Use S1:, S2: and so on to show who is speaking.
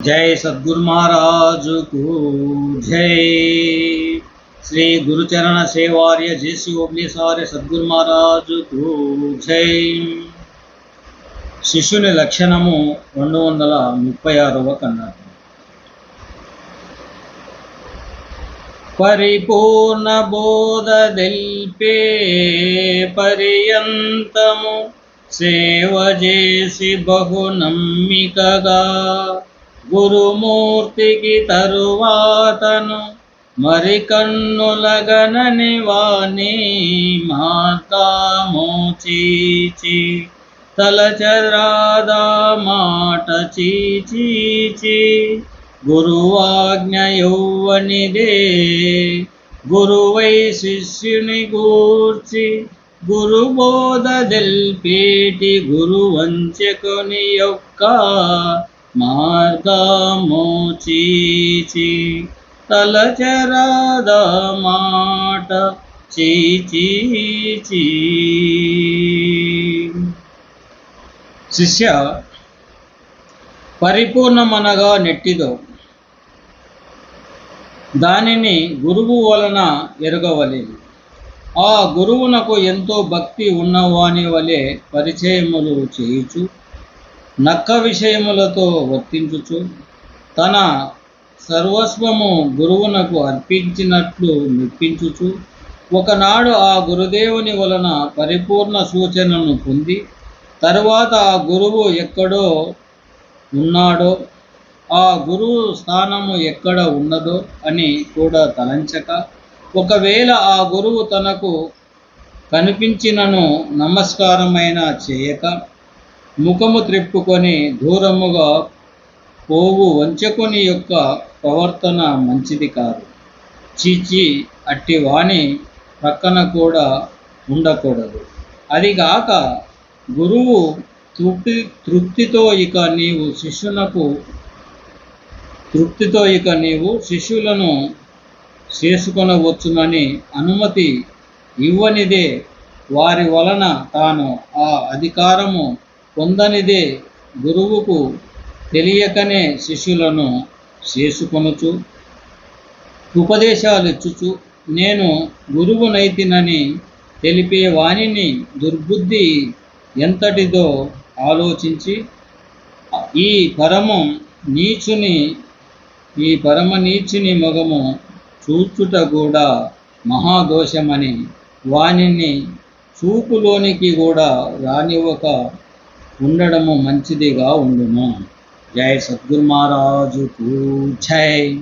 S1: जय सद्गुरु महाराज को जय। श्री गुरुचरण सेवार्य जैसी ओबली सारे सद्गुरु महाराज को जय। శిష్యుని లక్షణము 236వ కన్నాడు. పరిపూర్ణ బోధ దెల్పే పర్యంతము సేవ చేసి బహు నమ్మికగా గురుమూర్తికి తరువాతను మరి కన్నులగనని వాణి మార్గము చీచి తలచరాదా మాట చీచీచి గురువాజ్ఞ యౌవనిదే గురువై శిష్యుని గూర్చి గురుబోధ దెల్పేటి గురువంచకుని యొక్క మార్గము చీచి తలచరాద మాట చీచీచి. శిష్య, పరిపూర్ణమనగా నెట్టిదో దానిని గురువు వలన ఎరగవలెను. ఆ గురువునకు ఎంతో భక్తి ఉన్నవాని వలె పరిచయములు చేయుచు నక్క విషయములతో వర్తించుచు తన సర్వస్వము గురువునకు అర్పించినట్లు మెప్పించుచు ఒకనాడు ఆ గురుదేవుని వలన పరిపూర్ణ సూచనను పొంది తరువాత ఆ గురువు ఎక్కడో ఉన్నాడో ఆ గురువు స్థానము ఎక్కడ ఉన్నదో అని కూడా తలంచక ఒకవేళ ఆ గురువు తనకు కనిపించినను నమస్కారమైన చేయక ముఖము త్రిప్పుకొని దూరముగా పోవు వంచకుని యొక్క ప్రవర్తన మంచిది కాదు. చీచి, అట్టి వాణి ప్రక్కన కూడా ఉండకూడదు. అదిగాక గురువు తృప్తితో ఇక నీవు శిష్యులను చేసుకొనవచ్చునని అనుమతి ఇవ్వనిదే వారి వలన తాను ఆ అధికారము పొందనిదే గురువుకు తెలియకనే శిష్యులను చేసుకొనుచు ఉపదేశాలిచ్చుచు నేను గురువునైతినని తెలిపే వానిని దుర్బుద్ధి ఎంతటిదో ఆలోచించి ఈ పరమ నీచుని మొగము చూచుట కూడా మహాదోషమని వానిని చూపులోనికి కూడా రానివ్వక ఉండడము మంచిదిగా ఉండును. జై సద్గురు మహారాజుకు జై.